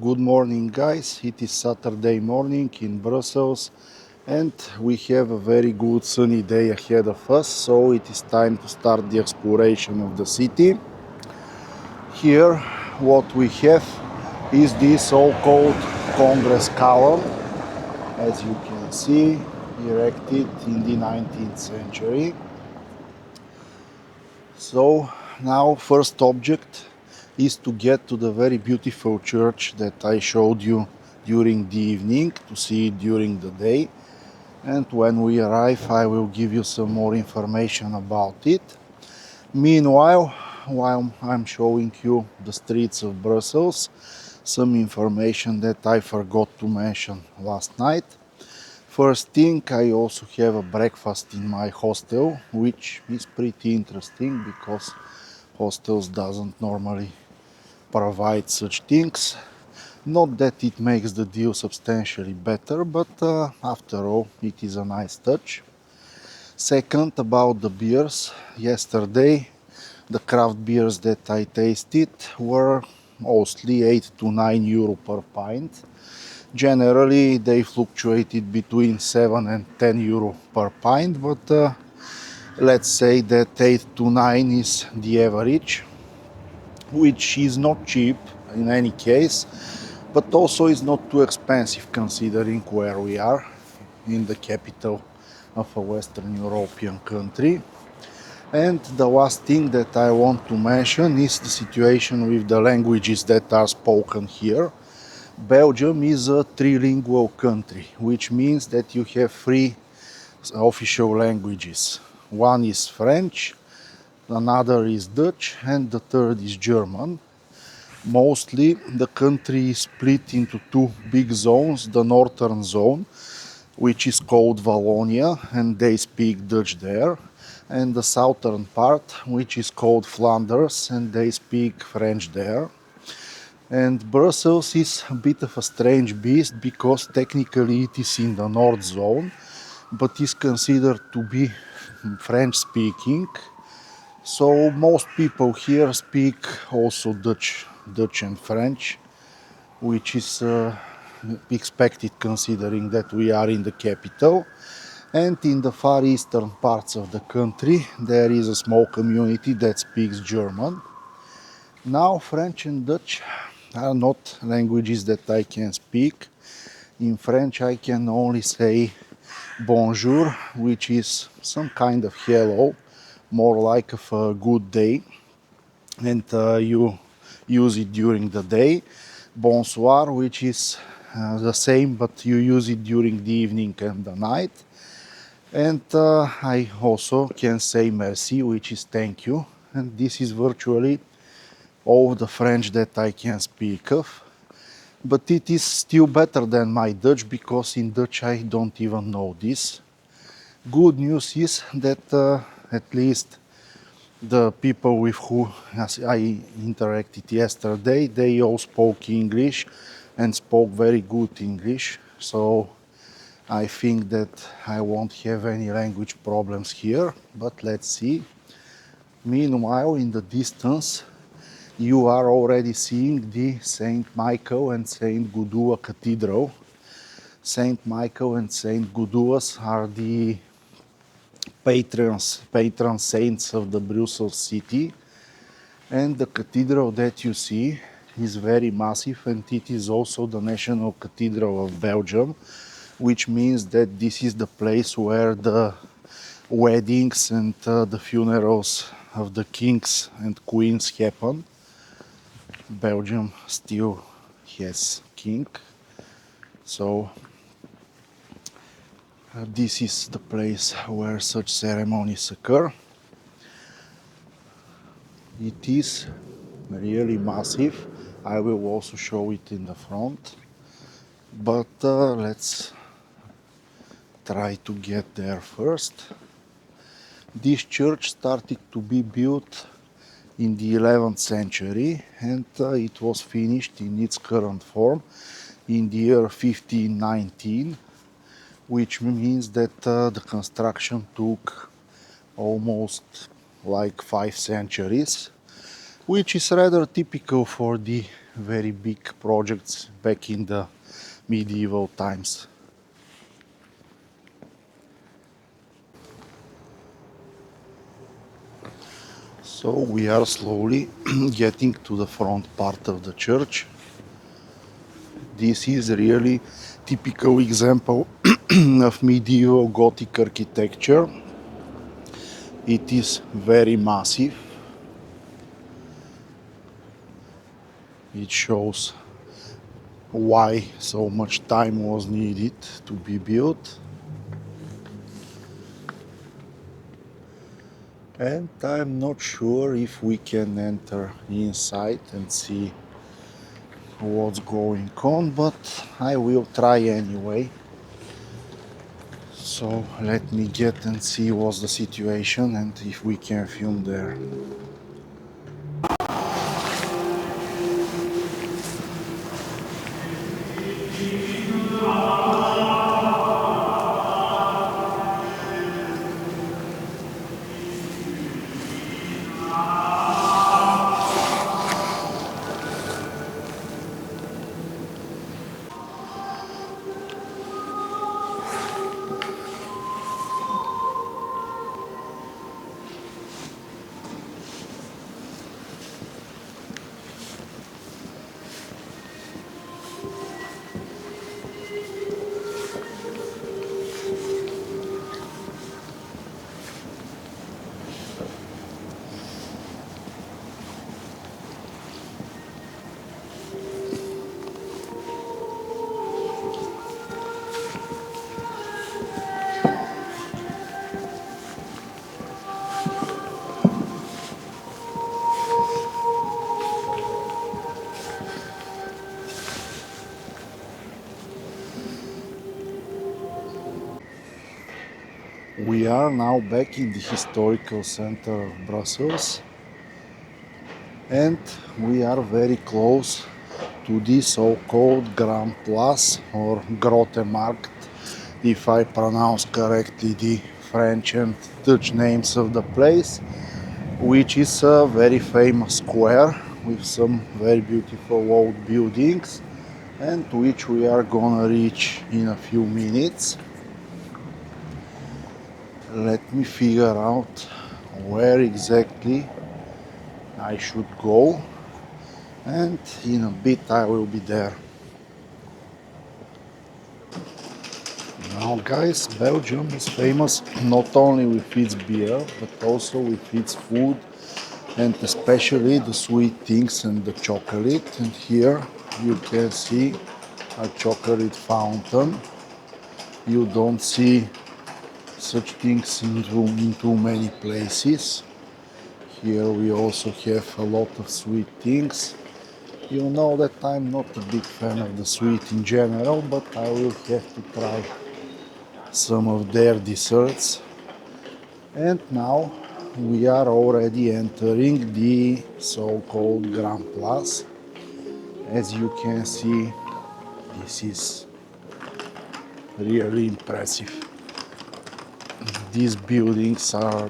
Good morning, guys. It is Saturday morning in Brussels and we have a very good sunny day ahead of us, so it is time to start the exploration of the city. Here, what we have is the so-called Congress column, as you can see, erected in the 19th century. So now first object is to get to the very beautiful church that I showed you during the evening, to see it during the day. And when we arrive, I will give you some more information about it. Meanwhile, while I'm showing you the streets of Brussels, some information that I forgot to mention last night. First thing, I also have a breakfast in my hostel, which is pretty interesting because hostels doesn't normally provide such things. Not that it makes the deal substantially better, but after all, it is a nice touch. Second, about the beers. Yesterday, the craft beers that I tasted were mostly 8 to 9 euro per pint. Generally, they fluctuated between 7 and 10 euro per pint, but let's say that 8 to 9 is the average, which is not cheap in any case, but also is not too expensive considering where we are, in the capital of a Western European country. And the last thing that I want to mention is the situation with the languages that are spoken here. Belgium is a trilingual country, which means that you have three official languages. One is French, another is Dutch, and the third is German. Mostly the country is split into two big zones. The northern zone, which is called Wallonia, and they speak Dutch there, and the southern part, which is called Flanders, and they speak French there. And Brussels is a bit of a strange beast because technically it is in the north zone, but is considered to be French speaking. So most people here speak also Dutch and French, which is expected considering that we are in the capital. And in the far eastern parts of the country there is a small community that speaks German. Now French and Dutch are not languages that I can speak. In French I can only say bonjour, which is some kind of hello, more like of a good day, and you use it during the day. Bonsoir, which is the same, but you use it during the evening and the night. And I also can say merci, which is thank you. And this is virtually all the French that I can speak of. But it is still better than my Dutch, because in Dutch I don't even know this. Good news is that at least the people with who I interacted yesterday, they all spoke English and spoke very good English. So I think that I won't have any language problems here, but let's see. Meanwhile, in the distance, you are already seeing the Saint Michael and Saint Gudua Cathedral. Saint Michael and Saint Guduas are the patron saints of the Brussels city, and the cathedral that you see is very massive, and it is also the national cathedral of Belgium, which means that this is the place where the weddings and the funerals of the kings and queens happen. Belgium still has king, so this is the place where such ceremonies occur. It is really massive. I will also show it in the front, but let's try to get there first. This church started to be built in the 11th century, and it was finished in its current form in the year 1519, which means that the construction took almost like 5 centuries, which is rather typical for the very big projects back in the medieval times. So we are slowly getting to the front part of the church. This is really typical example of medieval Gothic architecture. It is very massive. It shows why so much time was needed to be built. And I'm not sure if we can enter inside and see what's going on, but I will try anyway. So let me get and see what's the situation and if we can film there. We are now back in the historical center of Brussels and we are very close to the so-called Grand Place or Grote Markt, if I pronounce correctly the French and Dutch names of the place, which is a very famous square with some very beautiful old buildings and which we are gonna reach in a few minutes. Let me figure out where exactly I should go and in a bit I will be there. Now guys, Belgium is famous not only with its beer but also with its food and especially the sweet things and the chocolate, and here you can see a chocolate fountain. You don't see such things in too many places. Here we also have a lot of sweet things. You know that I'm not a big fan of the sweet in general, but I will have to try some of their desserts. And now we are already entering the so-called Grand Place. As you can see, this is really impressive. These buildings are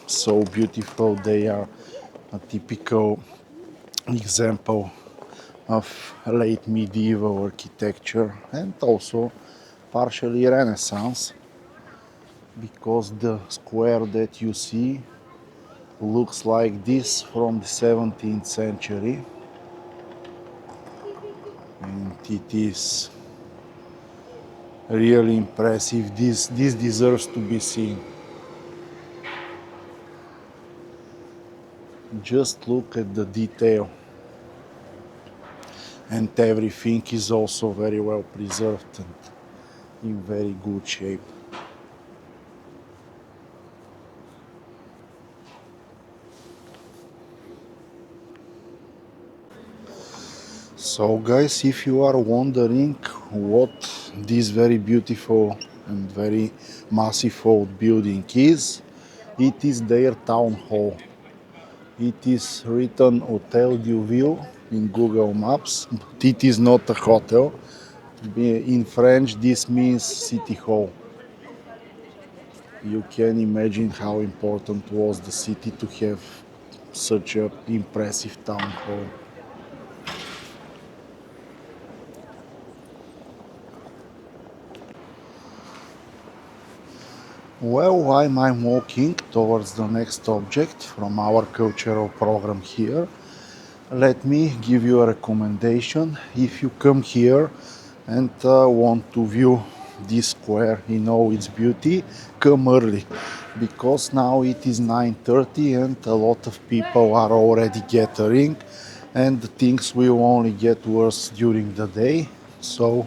so beautiful. They are a typical example of late medieval architecture and also partially Renaissance, because the square that you see looks like this from the 17th century, and it is really impressive. This deserves to be seen. Just look at the detail, and everything is also very well preserved and in very good shape. So guys, if you are wondering what this very beautiful and very massive old building is, it is their town hall. It is written Hotel du Ville in Google Maps, but it is not a hotel. In French, this means city hall. You can imagine how important was the city to have such a impressive town hall. Well, while I'm walking towards the next object from our cultural program here, let me give you a recommendation. If you come here and want to view this square in all its beauty, come early because now it is 9:30 and a lot of people are already gathering and things will only get worse during the day. So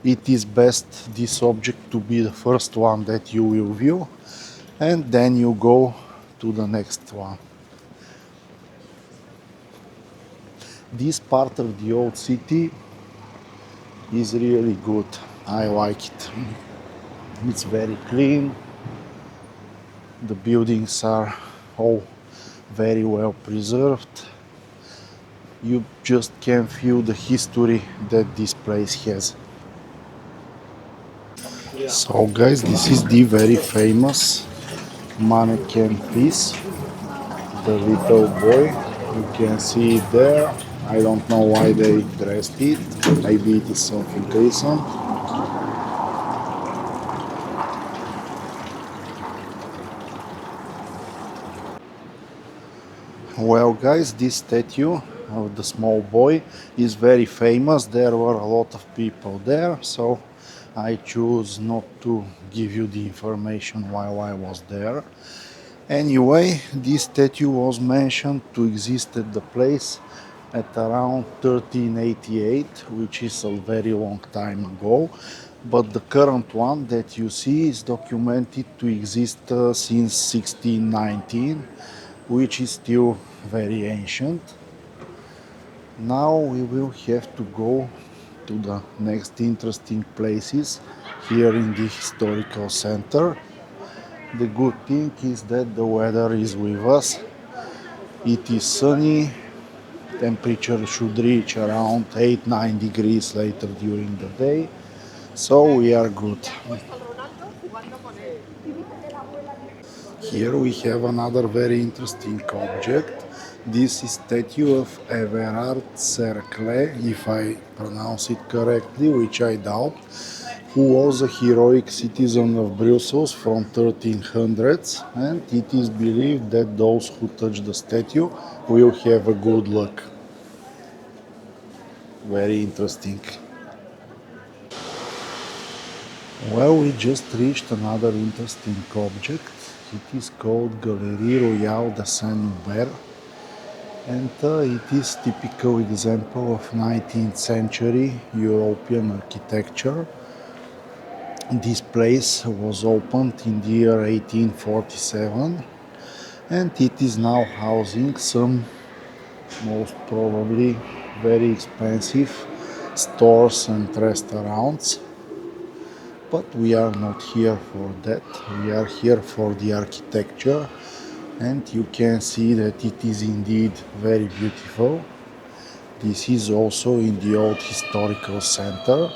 it is best this object to be the first one that you will view and then you go to the next one. This part of the old city is really good. I like it. It's very clean. The buildings are all very well preserved. You just can feel the history that this place has. So guys, this is the very famous mannequin piece, the little boy. You can see it there. I don't know why they dressed it. Maybe it is something recent. Well guys, this statue of the small boy is very famous. There were a lot of people there, so I choose not to give you the information while I was there. Anyway, this statue was mentioned to exist at the place at around 1388, which is a very long time ago. But the current one that you see is documented to exist since 1619, which is still very ancient. Now we will have to go to the next interesting places here in the historical center. The good thing is that the weather is with us. It is sunny. Temperature should reach around 8-9 degrees later during the day. So we are good. Here we have another very interesting object. This is statue of Everard Cercle, if I pronounce it correctly, which I doubt, who was a heroic citizen of Brussels from 1300s, and it is believed that those who touch the statue will have a good luck. Very interesting. Well, we just reached another interesting object. It is called Galerie Royale de Saint-Hubert, and it is typical example of 19th century European architecture. This place was opened in the year 1847 and it is now housing some most probably very expensive stores and restaurants. But we are not here for that. We are here for the architecture and you can see that it is indeed very beautiful. This is also in the old historical center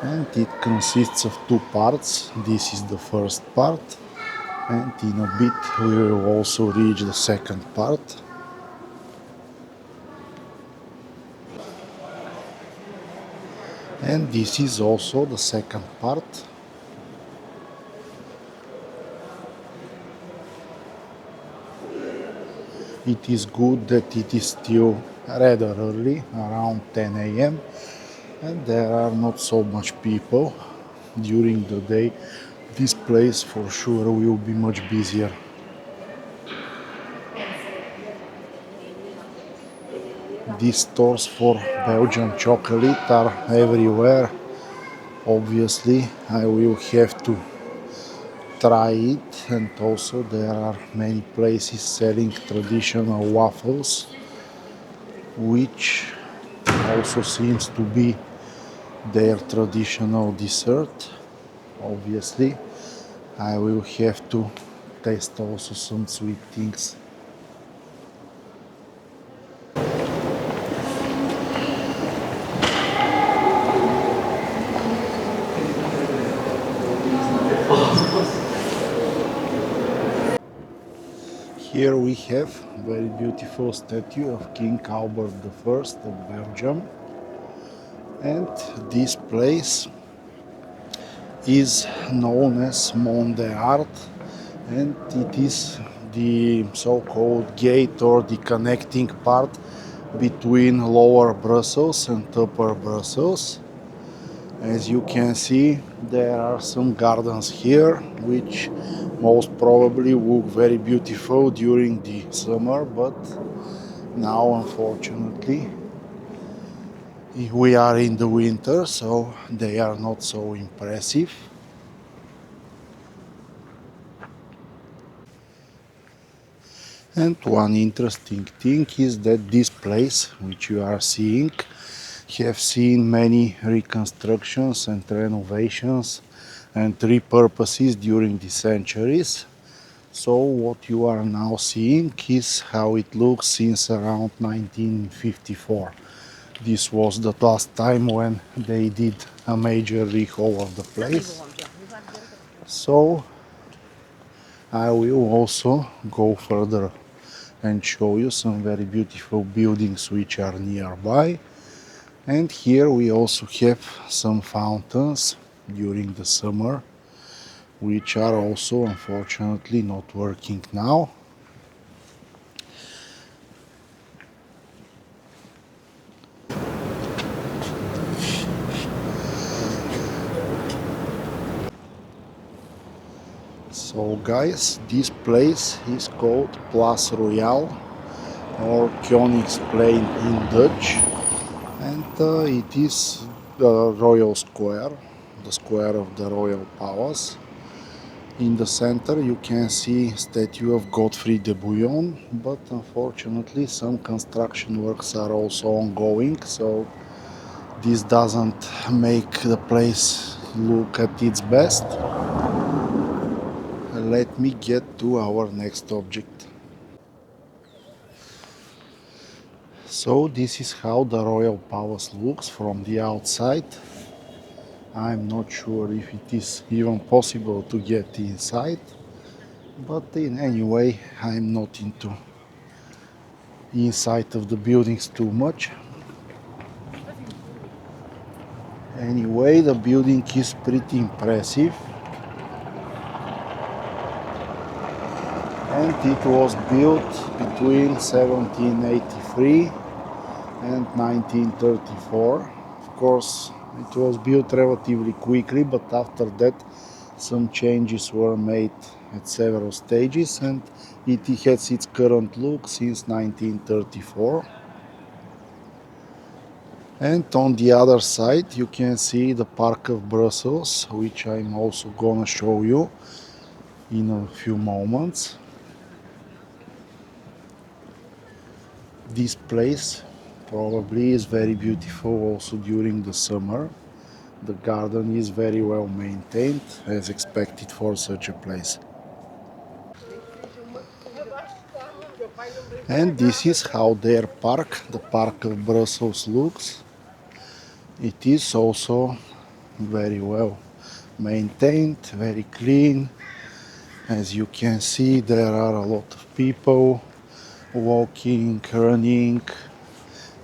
and it consists of two parts. This is the first part and in a bit we will also reach the second part. And this is also the second part. It is good that it is still rather early, around 10 a.m. and there are not so much people. During the day this place for sure will be much busier. These stores for Belgian chocolate are everywhere. Obviously I will have to try it, and also there are many places selling traditional waffles, which also seems to be their traditional dessert. Obviously I will have to taste also some sweet things. Here we have a very beautiful statue of King Albert I of Belgium, and this place is known as Mont des Arts, and it is the so-called gate or the connecting part between Lower Brussels and Upper Brussels. As you can see, there are some gardens here, which most probably look very beautiful during the summer, but now unfortunately we are in the winter, so they are not so impressive. And one interesting thing is that this place, which you are seeing, have seen many reconstructions and renovations and repurposes during the centuries. So what you are now seeing is how it looks since around 1954. This was the last time when they did a major rehaul of the place. So I will also go further and show you some very beautiful buildings which are nearby. And here we also have some fountains during the summer, which are also unfortunately not working now. So guys, this place is called Place Royale or Königsplein in Dutch, and it is the Royal Square, the square of the Royal Palace. In the center you can see statue of Godfrey de Bouillon, but unfortunately some construction works are also ongoing, so this doesn't make the place look at its best. Let me get to our next object. So this is how the Royal Palace looks from the outside. I'm not sure if it is even possible to get inside, but in any way I'm not into inside of the buildings too much. Anyway, the building is pretty impressive, and it was built between 1783 and 1934. Of course, it was built relatively quickly, but after that some changes were made at several stages, and it has its current look since 1934. And on the other side you can see the Park of Brussels, which I'm also gonna show you in a few moments. This place probably is very beautiful also during the summer. The garden is very well maintained, as expected for such a place. And this is how their park, the Park of Brussels, looks. It is also very well maintained, very clean. As you can see, there are a lot of people walking, running,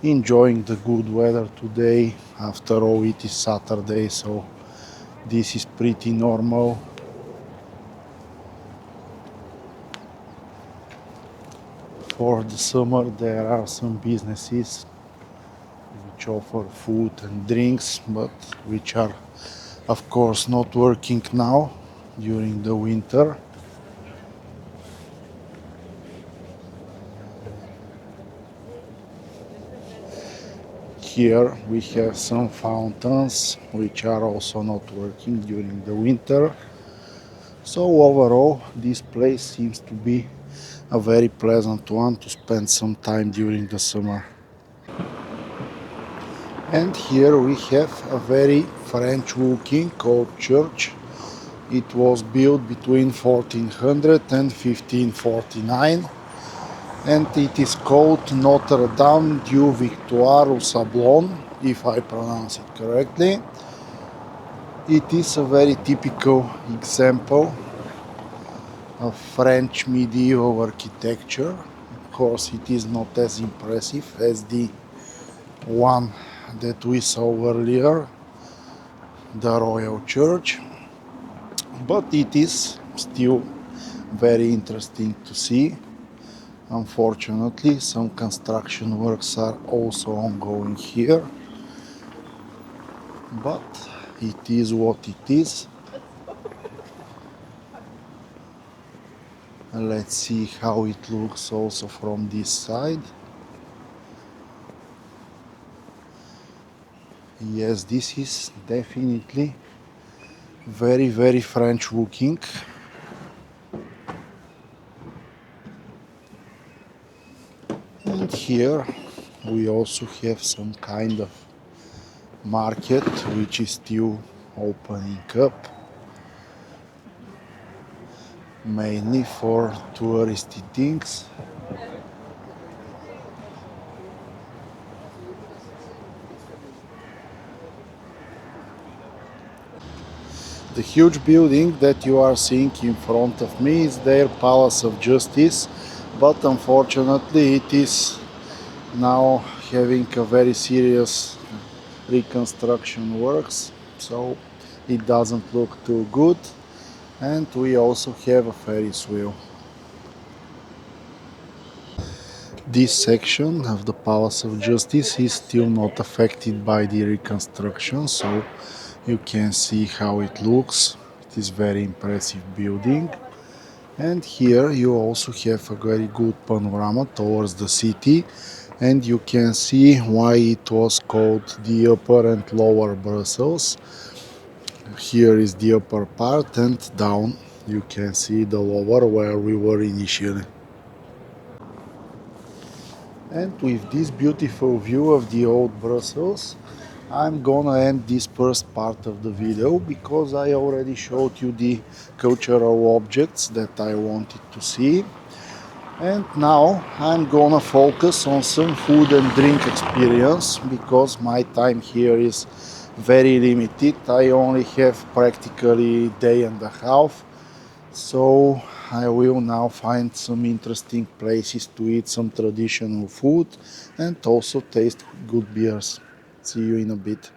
enjoying the good weather today. After all, it is Saturday, so this is pretty normal. For the summer there are some businesses which offer food and drinks, but which are of course not working now during the winter. Here we have some fountains which are also not working during the winter. So overall this place seems to be a very pleasant one to spend some time during the summer. And here we have a very French looking old church. It was built between 1400 and 1549, and it is called Notre Dame du Victoire au Sablon, if I pronounce it correctly. It is a very typical example a French medieval architecture. Of course, it is not as impressive as the one that we saw earlier, the Royal Church, but it is still very interesting to see. Unfortunately, some construction works are also ongoing here, but it is what it is. Let's see how it looks also from this side. Yes, this is definitely very French looking. And here we also have some kind of market which is still opening up, mainly for touristy things. The huge building that you are seeing in front of me is their Palace of Justice, but unfortunately it is now having a very serious reconstruction works, so it doesn't look too good. And we also have a Ferris wheel. This section of the Palace of Justice is still not affected by the reconstruction, so you can see how it looks. It is very impressive building. And here you also have a very good panorama towards the city, and you can see why it was called the Upper and Lower Brussels. Here is the upper part, and down you can see the lower where we were initially. And with this beautiful view of the old Brussels, I'm gonna end this first part of the video because I already showed you the cultural objects that I wanted to see. And now I'm gonna focus on some food and drink experience because my time here is very limited. I only have practically a day and a half, so I will now find some interesting places to eat some traditional food and also taste good beers. See you in a bit.